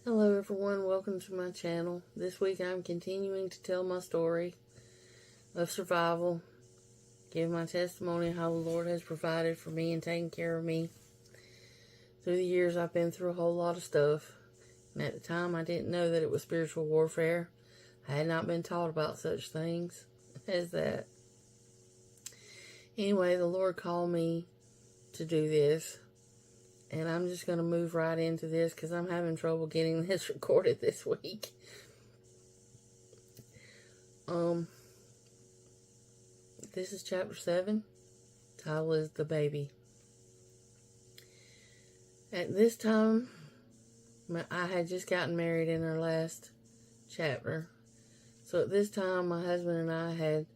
Hello everyone, welcome to my channel. This week I'm continuing to tell my story of survival, give my testimony of how the Lord has provided for me and taken care of me. Through the years I've been through a whole lot of stuff, and at the time I didn't know that it was spiritual warfare. I had not been taught about such things as that. Anyway, the Lord called me to do this. And I'm just going to move right into this because I'm having trouble getting this recorded this week. This is chapter 7. Title is The Baby. At this time, I had just gotten married in our last chapter. So at this time, my husband and I had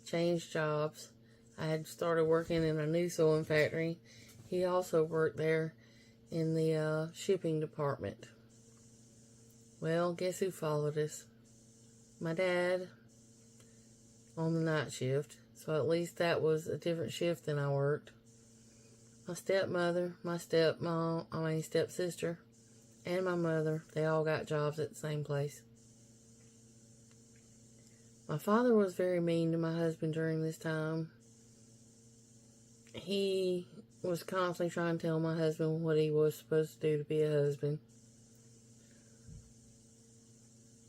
changed jobs. I had started working in a new sewing factory. He also worked there in the shipping department. Well, guess who followed us? My dad on the night shift. So at least that was a different shift than I worked. My stepmother, my stepsister, and my mother, they all got jobs at the same place. My father was very mean to my husband during this time. He was constantly trying to tell my husband what he was supposed to do to be a husband.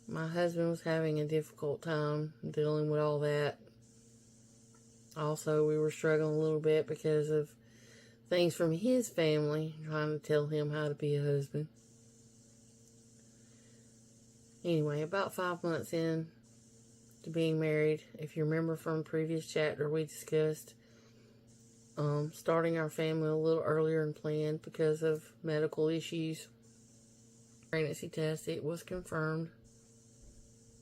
My husband was having a difficult time dealing with all that. Also, we were struggling a little bit because of things from his family trying to tell him how to be a husband. Anyway, about 5 months in to being married, if you remember from the previous chapter, we discussed starting our family a little earlier than planned because of medical issues. Pregnancy test, it was confirmed.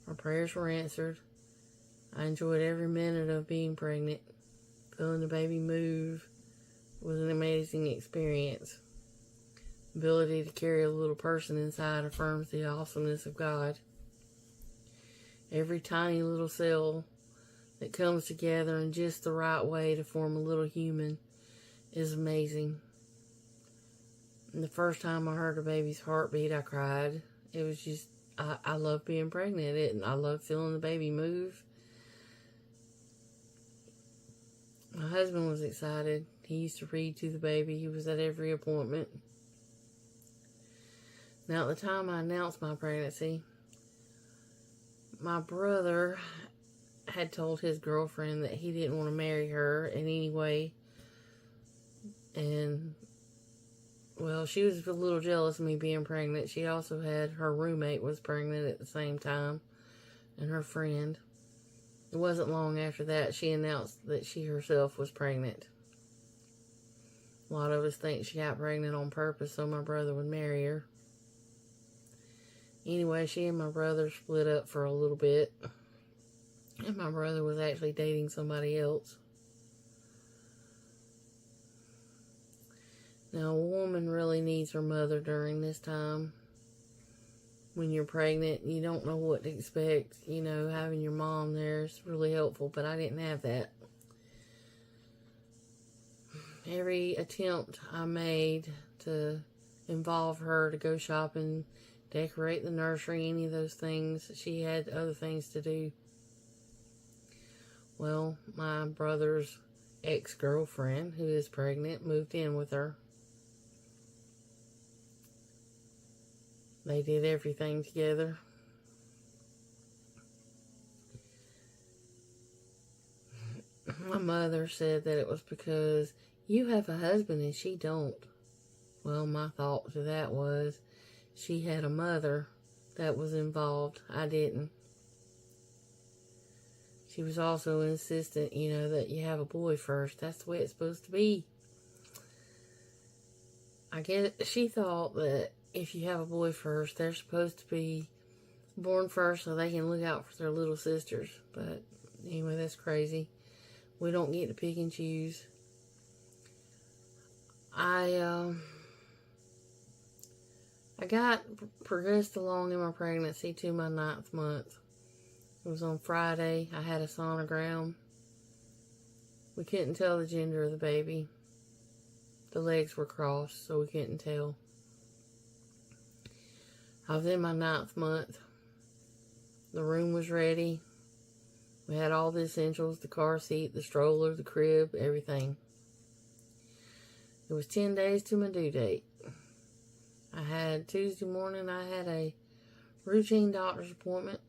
Our prayers were answered. I enjoyed every minute of being pregnant. Feeling the baby move was an amazing experience. The ability to carry a little person inside affirms the awesomeness of God. Every tiny little cell that comes together in just the right way to form a little human is amazing. And the first time I heard a baby's heartbeat, I cried. It was just, I love being pregnant. I love feeling the baby move. My husband was excited. He used to read to the baby. He was at every appointment. Now, at the time I announced my pregnancy, my brother had told his girlfriend that he didn't want to marry her in any way. And, well, she was a little jealous of me being pregnant. She also had, her roommate was pregnant at the same time, and her friend. It wasn't long after that she announced that she herself was pregnant. A lot of us think she got pregnant on purpose so my brother would marry her. Anyway, she and my brother split up for a little bit. And my brother was actually dating somebody else. Now, a woman really needs her mother during this time. When you're pregnant, you don't know what to expect. You know, having your mom there is really helpful, but I didn't have that. Every attempt I made to involve her to go shopping, decorate the nursery, any of those things, she had other things to do. Well, my brother's ex-girlfriend, who is pregnant, moved in with her. They did everything together. My mother said that it was because you have a husband and she don't. Well, my thought to that was she had a mother that was involved. I didn't. She was also insistent, that you have a boy first. That's the way it's supposed to be. I guess she thought that if you have a boy first, they're supposed to be born first so they can look out for their little sisters. But anyway, that's crazy. We don't get to pick and choose. I got progressed along in my pregnancy to my 9th month. It was on Friday. I had a sonogram. We couldn't tell the gender of the baby. The legs were crossed, so we couldn't tell. I was in my 9th month. The room was ready. We had all the essentials, the car seat, the stroller, the crib, everything. It was 10 days to my due date. Tuesday morning, I had a routine doctor's appointment.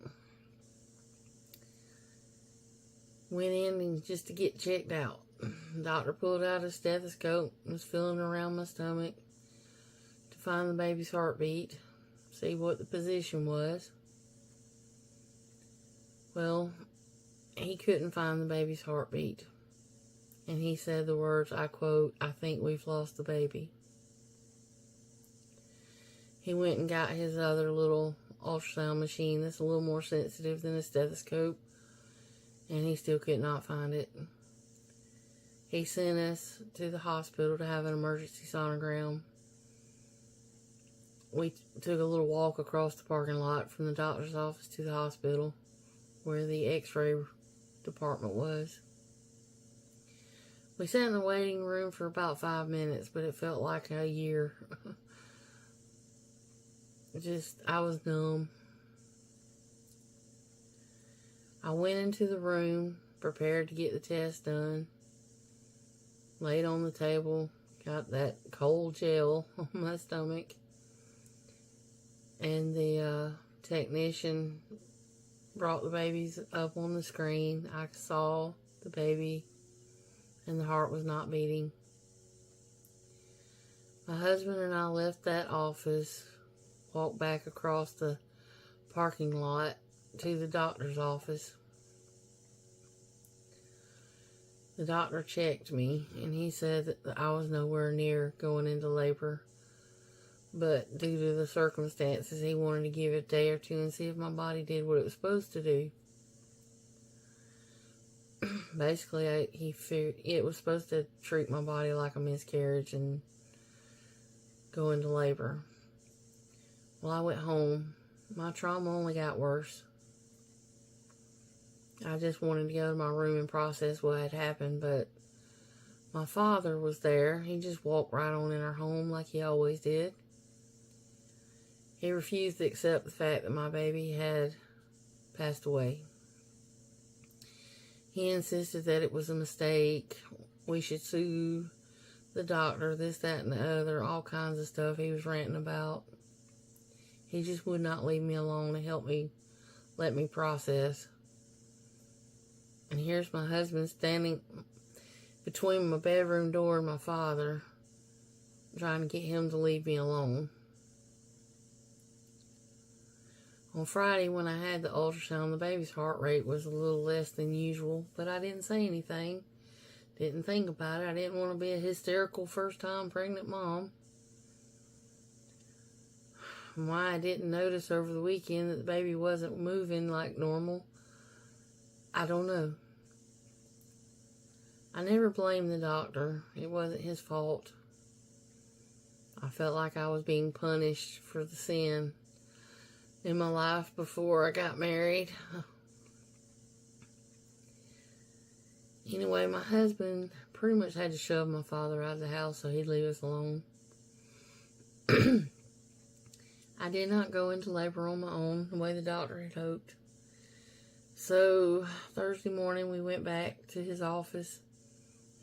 Went in just to get checked out. The doctor pulled out a stethoscope and was feeling around my stomach to find the baby's heartbeat, see what the position was. Well, he couldn't find the baby's heartbeat. And he said the words, I quote, "I think we've lost the baby." He went and got his other little ultrasound machine that's a little more sensitive than a stethoscope, and he still could not find it. He sent us to the hospital to have an emergency sonogram. We took a little walk across the parking lot from the doctor's office to the hospital, where the x-ray department was. We sat in the waiting room for about 5 minutes, but it felt like a year. I was numb. I went into the room, prepared to get the test done. Laid on the table, got that cold gel on my stomach. And the technician brought the babies up on the screen. I saw the baby, and the heart was not beating. My husband and I left that office, walked back across the parking lot to the doctor's office. The doctor checked me, and he said that I was nowhere near going into labor. But due to the circumstances, he wanted to give it a day or two and see if my body did what it was supposed to do. Basically, he figured it was supposed to treat my body like a miscarriage and go into labor. Well, I went home. My trauma only got worse. I just wanted to go to my room and process what had happened, but my father was there. He just walked right on in our home like he always did. He refused to accept the fact that my baby had passed away. He insisted that it was a mistake. We should sue the doctor, this, that, and the other, all kinds of stuff he was ranting about. He just would not leave me alone and let me process. And here's my husband standing between my bedroom door and my father, trying to get him to leave me alone. On Friday, when I had the ultrasound, the baby's heart rate was a little less than usual, but I didn't say anything. Didn't think about it. I didn't want to be a hysterical first-time pregnant mom. Why I didn't notice over the weekend that the baby wasn't moving like normal, I don't know. I never blamed the doctor. It wasn't his fault. I felt like I was being punished for the sin in my life before I got married. Anyway, my husband pretty much had to shove my father out of the house so he'd leave us alone. I did not go into labor on my own the way the doctor had hoped. So, Thursday morning we went back to his office.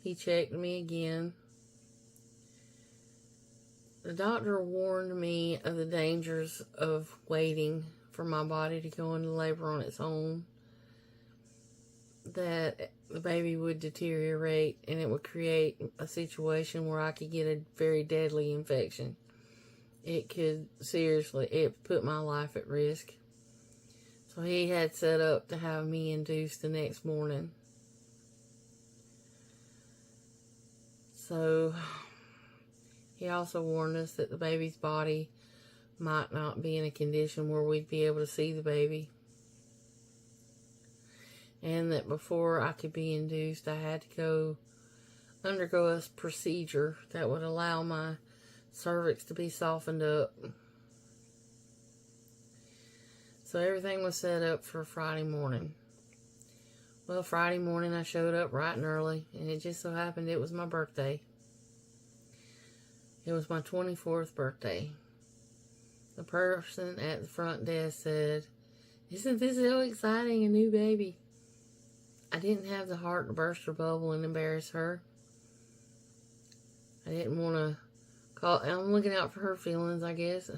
He checked me again. The doctor warned me of the dangers of waiting for my body to go into labor on its own. That the baby would deteriorate and it would create a situation where I could get a very deadly infection. It put my life at risk. So he had set up to have me induced the next morning. So he also warned us that the baby's body might not be in a condition where we'd be able to see the baby. And that before I could be induced, I had to undergo a procedure that would allow my cervix to be softened up. So everything was set up for Friday morning. Well, Friday morning I showed up bright and early, and it just so happened it was my birthday. It was my 24th birthday. The person at the front desk said, "Isn't this so exciting, a new baby?" I didn't have the heart to burst her bubble and embarrass her. I didn't want to call. I'm looking out for her feelings, I guess.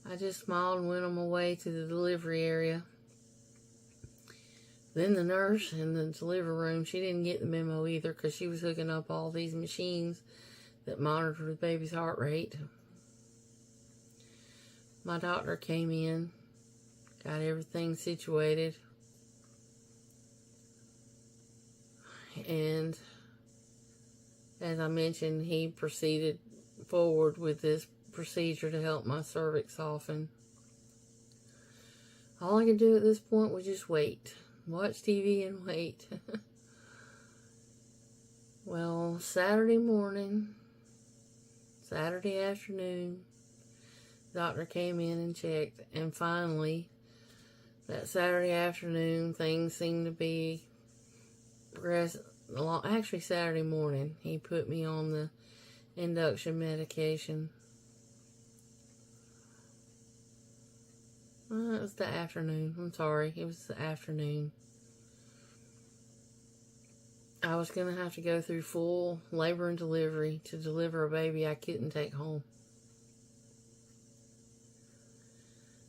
I just smiled and went on my way to the delivery area. Then the nurse in the delivery room, she didn't get the memo either because she was hooking up all these machines that monitor the baby's heart rate. My doctor came in, got everything situated, and as I mentioned, he proceeded forward with this procedure to help my cervix soften. All I could do at this point was just wait. Watch TV and wait. Well, Saturday afternoon, doctor came in and checked, and finally, that Saturday afternoon, things seemed to be progressing along. Actually, Saturday morning, he put me on the induction medication. It was the afternoon. I'm sorry. It was the afternoon. I was going to have to go through full labor and delivery to deliver a baby I couldn't take home.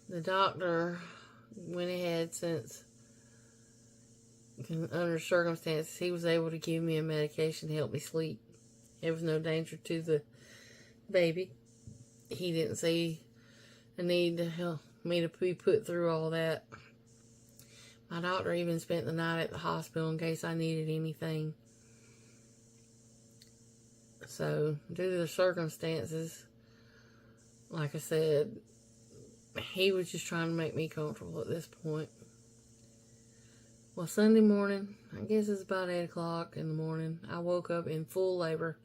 The doctor went ahead, since under circumstances, he was able to give me a medication to help me sleep. There was no danger to the baby. He didn't see a need to help me to be put through all that. My doctor even spent the night at the hospital in case I needed anything. So, due to the circumstances, like I said, he was just trying to make me comfortable at this point. Well, Sunday morning, I guess it's about 8 o'clock in the morning, I woke up in full labor.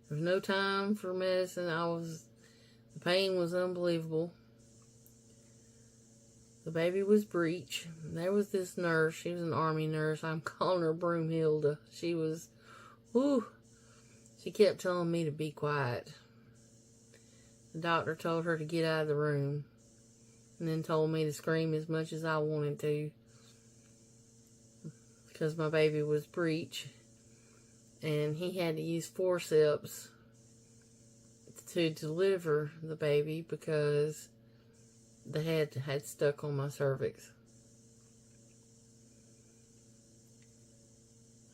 There was no time for medicine. The pain was unbelievable. The baby was breech. There was this nurse. She was an army nurse. I'm calling her Broomhilda. She was, she kept telling me to be quiet. The doctor told her to get out of the room, and then told me to scream as much as I wanted to, because my baby was breech, and he had to use forceps to deliver the baby because the head had stuck on my cervix.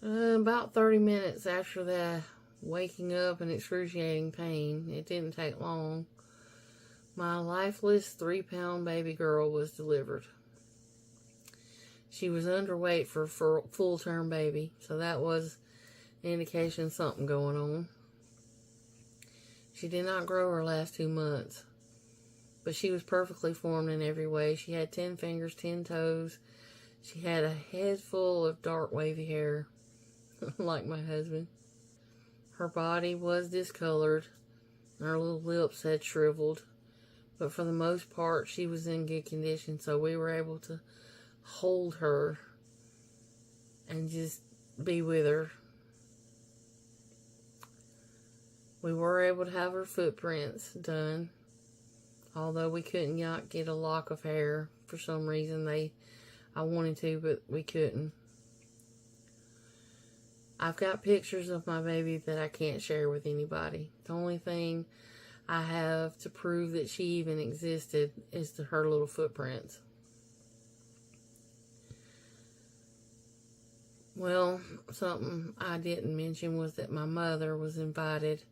About 30 minutes after that, waking up in excruciating pain, it didn't take long, my lifeless 3-pound baby girl was delivered. She was underweight for a full-term baby, so that was an indication of something going on. She did not grow her last 2 months, but she was perfectly formed in every way. She had 10 fingers, 10 toes. She had a head full of dark wavy hair, like my husband. Her body was discolored, and her little lips had shriveled, but for the most part, she was in good condition, so we were able to hold her and just be with her. We were able to have her footprints done, although we couldn't not get a lock of hair for some reason. I wanted to, but we couldn't. I've got pictures of my baby that I can't share with anybody. The only thing I have to prove that she even existed is her little footprints. Well, something I didn't mention was that my mother was invited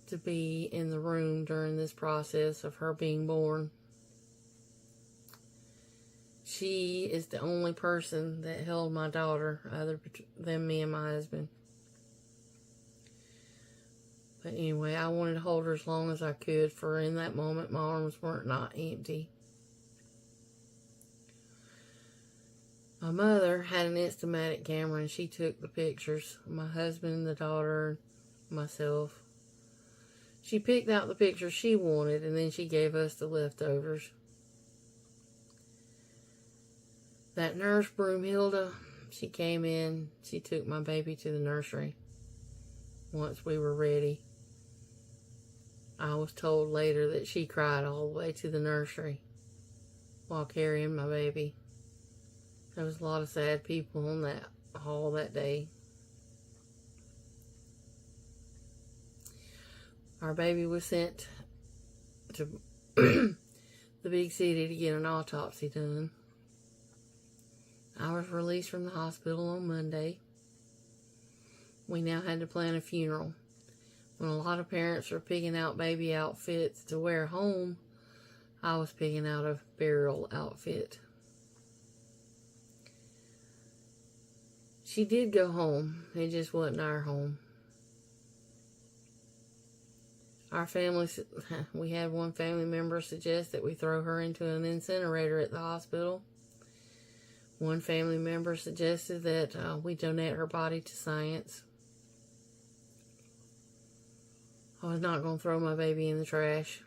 to be in the room during this process of her being born. She is the only person that held my daughter other than me and my husband. But anyway, I wanted to hold her as long as I could, for in that moment my arms weren't not empty. My mother had an Instamatic camera, and she took the pictures of my husband, the daughter, and myself. She picked out the pictures she wanted, and then she gave us the leftovers. That nurse, Broomhilda, she came in, she took my baby to the nursery once we were ready. I was told later that she cried all the way to the nursery while carrying my baby. There was a lot of sad people in that hall that day. Our baby was sent to the big city to get an autopsy done. I was released from the hospital on Monday. We now had to plan a funeral. When a lot of parents were picking out baby outfits to wear home, I was picking out a burial outfit. She did go home. It just wasn't our home. Our family, we had one family member suggest that we throw her into an incinerator at the hospital. One family member suggested that we donate her body to science. I was not going to throw my baby in the trash.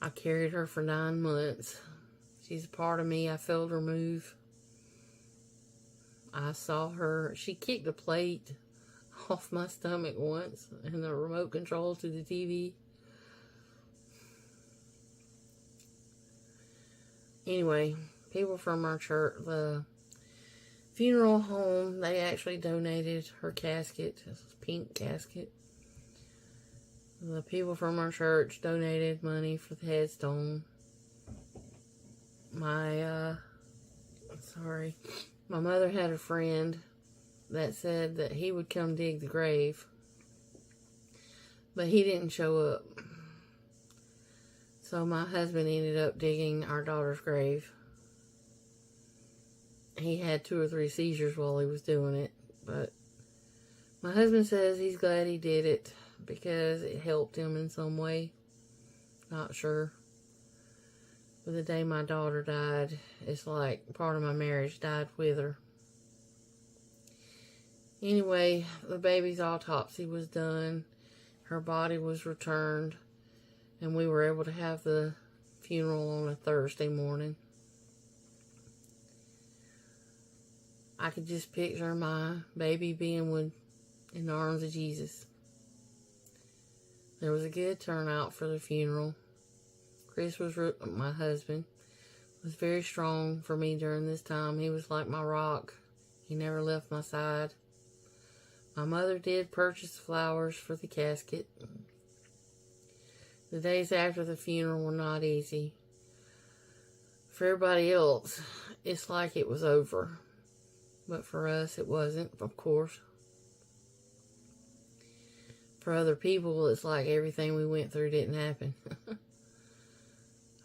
I carried her for 9 months. She's a part of me. I felt her move. I saw her. She kicked a plate off my stomach once and the remote control to the TV. Anyway, people from our church, the funeral home, they actually donated her casket. It's a pink casket. The people from our church donated money for the headstone. My mother had a friend that said that he would come dig the grave, but he didn't show up. So my husband ended up digging our daughter's grave. He had 2 or 3 seizures while he was doing it, but my husband says he's glad he did it because it helped him in some way. Not sure. But the day my daughter died, it's like part of my marriage died with her. Anyway, the baby's autopsy was done. Her body was returned. And we were able to have the funeral on a Thursday morning. I could just picture my baby being in the arms of Jesus. There was a good turnout for the funeral. Chris was my husband. Was very strong for me during this time. He was like my rock. He never left my side. My mother did purchase flowers for the casket. The days after the funeral were not easy. For everybody else, it's like it was over. But for us, it wasn't, of course. For other people, it's like everything we went through didn't happen.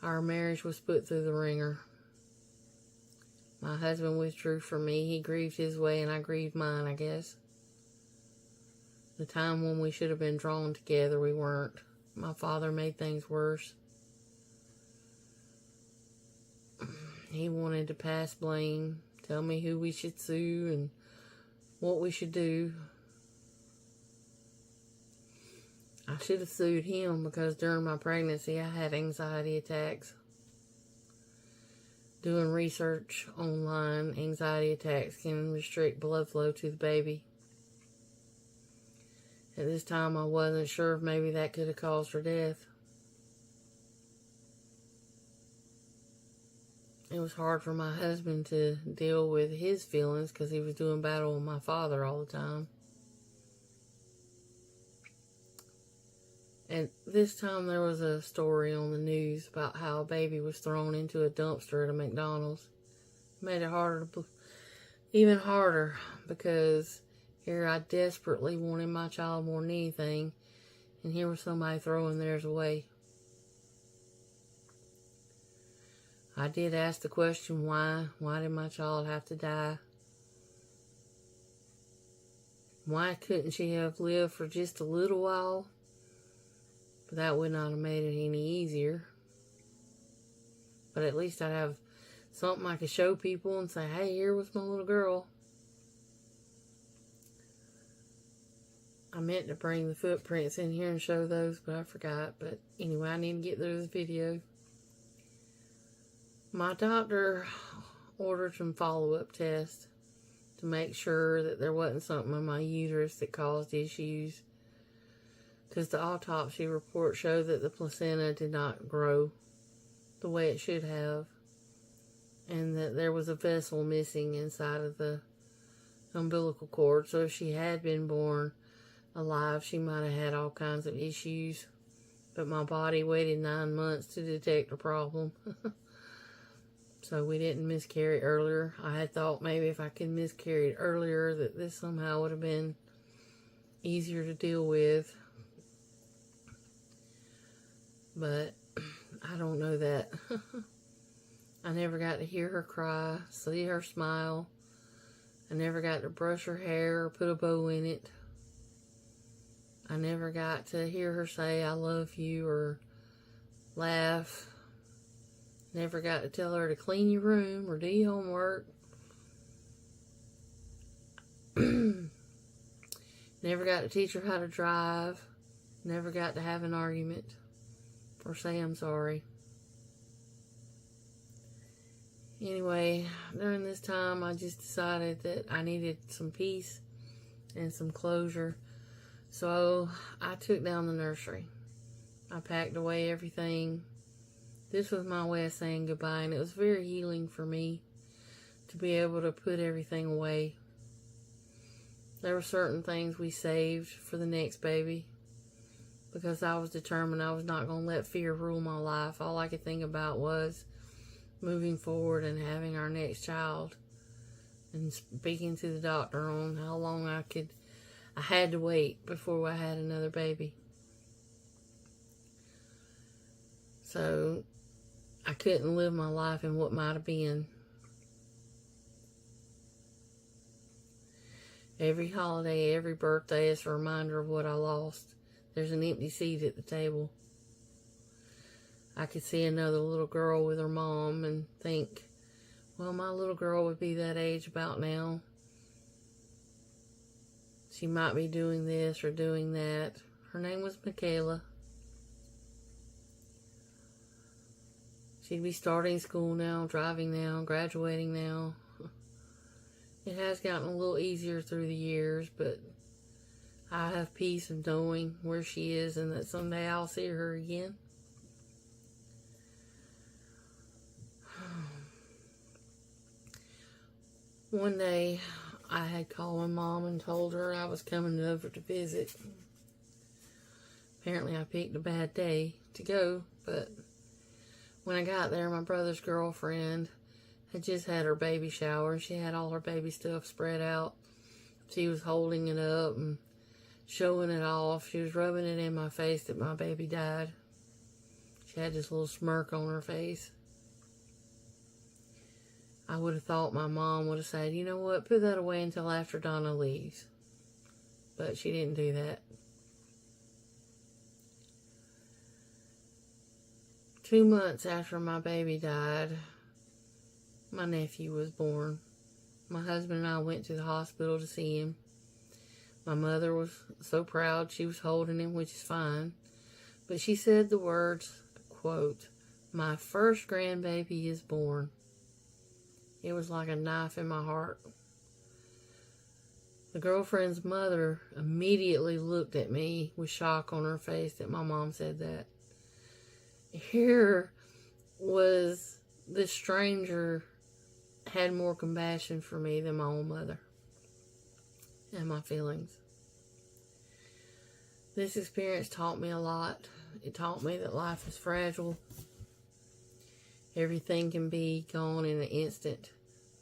Our marriage was put through the ringer. My husband withdrew from me. He grieved his way and I grieved mine, I guess. The time when we should have been drawn together, we weren't. My father made things worse. He wanted to pass blame, tell me who we should sue and what we should do. I should have sued him because during my pregnancy I had anxiety attacks. Doing research online, anxiety attacks can restrict blood flow to the baby. At this time I wasn't sure if maybe that could have caused her death. It was hard for my husband to deal with his feelings because he was doing battle with my father all the time. And this time there was a story on the news about how a baby was thrown into a dumpster at a McDonald's. It made it even harder because here I desperately wanted my child more than anything, and here was somebody throwing theirs away. I did ask the question, why? Why did my child have to die? Why couldn't she have lived for just a little while? But that would not have made it any easier. But at least I'd have something I could show people and say, hey, here was my little girl. I meant to bring the footprints in here and show those, but I forgot. But anyway, I need to get through this video. My doctor ordered some follow-up tests to make sure that there wasn't something in my uterus that caused issues. because the autopsy report showed that the placenta did not grow the way it should have, and that there was a vessel missing inside of the umbilical cord. So if she had been born alive, she might have had all kinds of issues. But my body waited 9 months to detect a problem. So we didn't miscarry earlier. I had thought maybe if I could miscarry earlier that this somehow would have been easier to deal with. But I don't know that. I never got to hear her cry, see her smile. I never got to brush her hair or put a bow in it. I never got to hear her say, I love you, or laugh. Never got to tell her to clean your room or do your homework. Never got to teach her how to drive. Never got to have an argument or say I'm sorry. Anyway, during this time, I just decided that I needed some peace and some closure. So I took down the nursery. I packed away everything. This was my way of saying goodbye, and it was very healing for me to be able to put everything away. There were certain things we saved for the next baby because I was determined I was not going to let fear rule my life. All I could think about was moving forward and having our next child, and speaking to the doctor on how long I had to wait before I had another baby. So I couldn't live my life in what might have been. Every holiday, every birthday is a reminder of what I lost. There's an empty seat at the table. I could see another little girl with her mom and think, well, my little girl would be that age about now. She might be doing this or doing that. Her name was Michaela. She'd be starting school now, driving now, graduating now. It has gotten a little easier through the years, but I have peace of knowing where she is and that someday I'll see her again. One day, I had called my mom and told her I was coming over to visit. Apparently, I picked a bad day to go, but when I got there, my brother's girlfriend had just had her baby shower, and she had all her baby stuff spread out. She was holding it up and showing it off. She was rubbing it in my face that my baby died. She had this little smirk on her face. I would have thought my mom would have said, you know what, put that away until after Donna leaves. But she didn't do that. 2 months after my baby died, my nephew was born. My husband and I went to the hospital to see him. My mother was so proud. She was holding him, which is fine. But she said the words, quote, "My first grandbaby is born." It was like a knife in my heart. The girlfriend's mother immediately looked at me with shock on her face that my mom said that. Here was this stranger had more compassion for me than my own mother and my feelings. This experience taught me a lot. It taught me that life is fragile. Everything can be gone in an instant,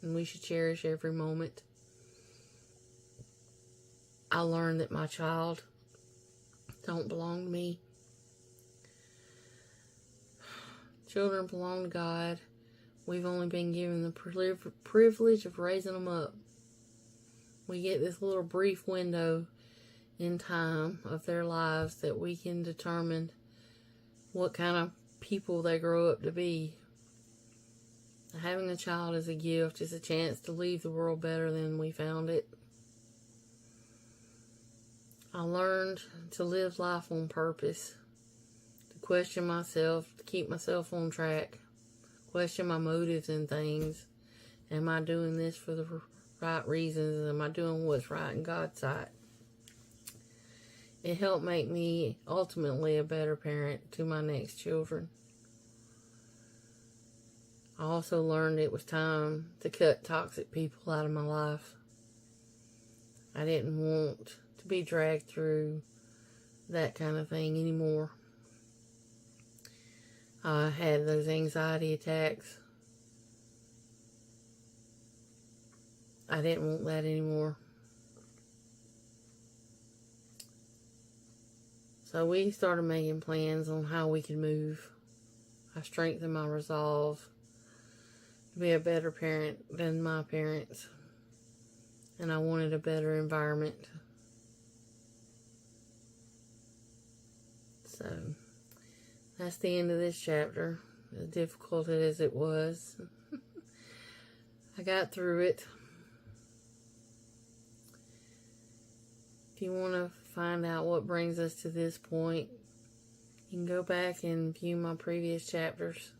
and we should cherish every moment. I learned that my child don't belong to me. Children belong to God. We've only been given the privilege of raising them up. We get this little brief window in time of their lives that we can determine what kind of people they grow up to be. Having a child is a gift. It's a chance to leave the world better than we found it. I learned to live life on purpose, to question myself, to keep myself on track, question my motives in things. Am I doing this for the right reasons? Am I doing what's right in God's sight? It helped make me ultimately a better parent to my next children. I also learned it was time to cut toxic people out of my life. I didn't want to be dragged through that kind of thing anymore. I had those anxiety attacks. I didn't want that anymore. So we started making plans on how we could move. I strengthened my resolve to be a better parent than my parents. And I wanted a better environment. So that's the end of this chapter. As difficult as it was, I got through it. If you want to find out what brings us to this point, you can go back and view my previous chapters.